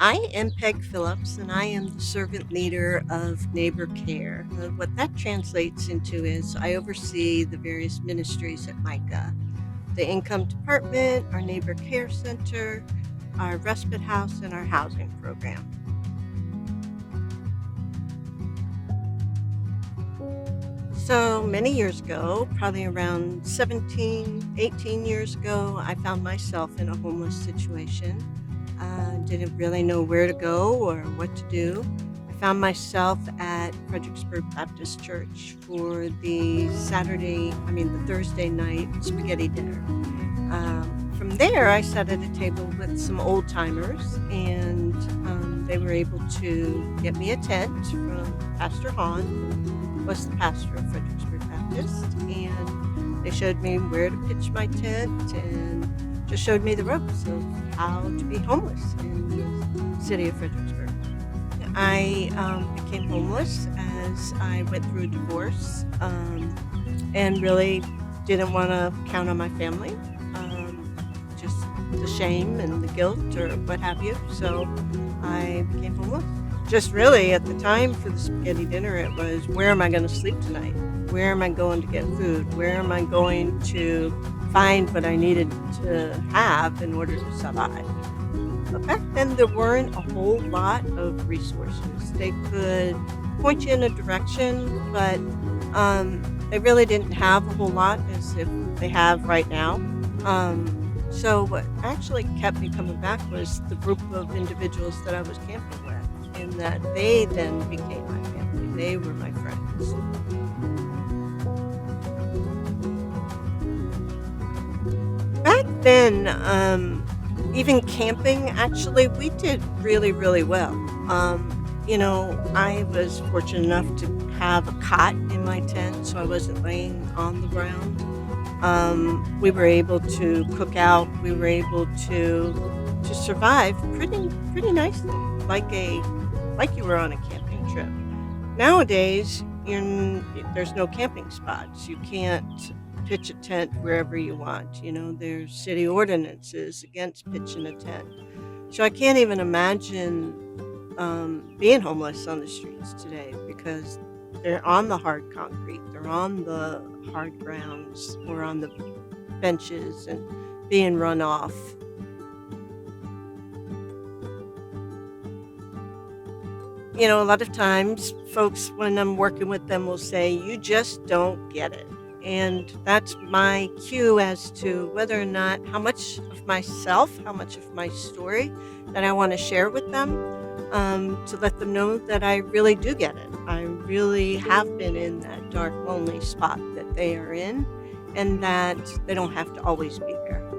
I am Peg Phillips, and I am the servant leader of Neighbor Care. What that translates into is I oversee the various ministries at Micah, the income department, our Neighbor Care Center, our respite house, and our housing program. So many years ago, probably around 17, 18 years ago, I found myself in a homeless situation. Didn't really know where to go or what to do. I found myself at Fredericksburg Baptist Church for the Thursday night spaghetti dinner. From there, I sat at a table with some old timers, and they were able to get me a tent from Pastor Hahn, who was the pastor of Fredericksburg Baptist, and they showed me where to pitch my tent and just showed me the ropes of how to be homeless in the city of Fredericksburg. I became homeless as I went through a divorce and really didn't want to count on my family, just the shame and the guilt or what have you. So I became homeless. Just really at the time for the spaghetti dinner, it was where am I going to sleep tonight? Where am I going to get food? Where am I going to find what I needed to have in order to survive? But back then, there weren't a whole lot of resources. They could point you in a direction, but they really didn't have a whole lot as if they have right now. So what actually kept me coming back was the group of individuals that I was camping with, in that they then became my family. They were my friends. Back then, even camping, actually, we did really, really well. I was fortunate enough to have a cot in my tent, so I wasn't laying on the ground. We were able to cook out. We were able to survive pretty nicely, like you were on a camping trip. Nowadays, there's no camping spots. You can't pitch a tent wherever you want. There's city ordinances against pitching a tent. So I can't even imagine being homeless on the streets today because they're on the hard concrete, they're on the hard grounds, or on the benches and being run off. A lot of times folks, when I'm working with them, will say, you just don't get it. And that's my cue as to whether or not how much of myself, how much of my story that I want to share with them, to let them know that I really do get it. I really have been in that dark, lonely spot that they are in, and that they don't have to always be there.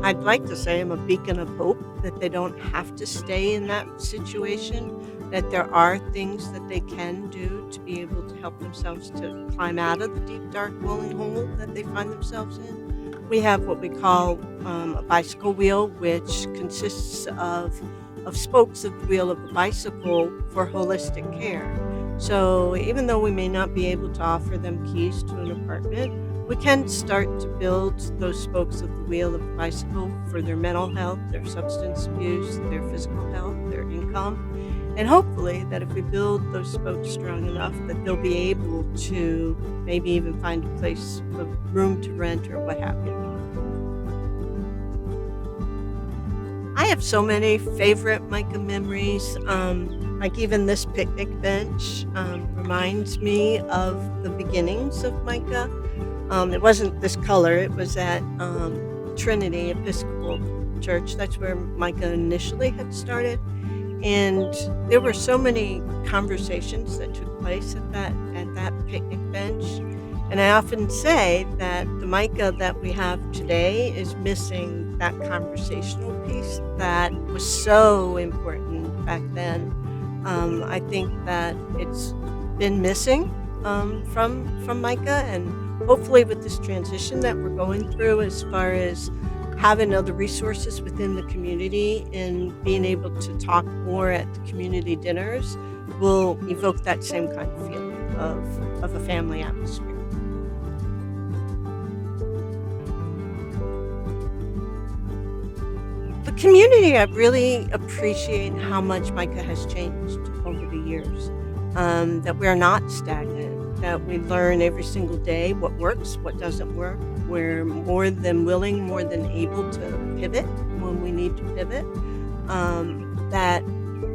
I'd like to say I'm a beacon of hope, that they don't have to stay in that situation, that there are things that they can do to be able to help themselves to climb out of the deep, dark, lonely hole that they find themselves in. We have what we call a bicycle wheel, which consists of spokes of the wheel of a bicycle for holistic care. So even though we may not be able to offer them keys to an apartment, we can start to build those spokes of the wheel of the bicycle for their mental health, their substance abuse, their physical health, their income. And hopefully that if we build those spokes strong enough, that they'll be able to maybe even find a place, a room to rent or what have you. I have so many favorite Micah memories. Like even this picnic bench reminds me of the beginnings of Micah. It wasn't this color. It was at Trinity Episcopal Church. That's where Micah initially had started. And there were so many conversations that took place at that picnic bench. And I often say that the Micah that we have today is missing that conversational piece that was so important back then. I think that it's been missing from Micah, and hopefully with this transition that we're going through as far as having other resources within the community and being able to talk more at the community dinners will evoke that same kind of feeling of a family atmosphere. The Community, I really appreciate how much Micah has changed over the years. That we're not stagnant, that we learn every single day what works, what doesn't work. We're more than willing, more than able to pivot when we need to pivot. That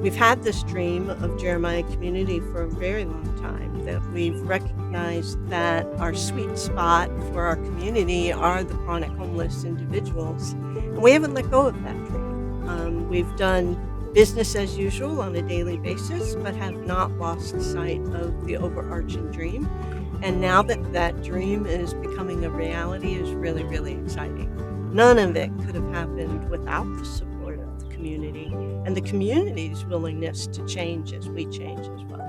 we've had this dream of Jeremiah community for a very long time, that we've recognized that our sweet spot for our community are the chronic homeless individuals. And we haven't let go of that dream. We've done business as usual on a daily basis, but have not lost sight of the overarching dream. And now that that dream is becoming a reality is really, really exciting. None of it could have happened without the support of the community and the community's willingness to change as we change as well.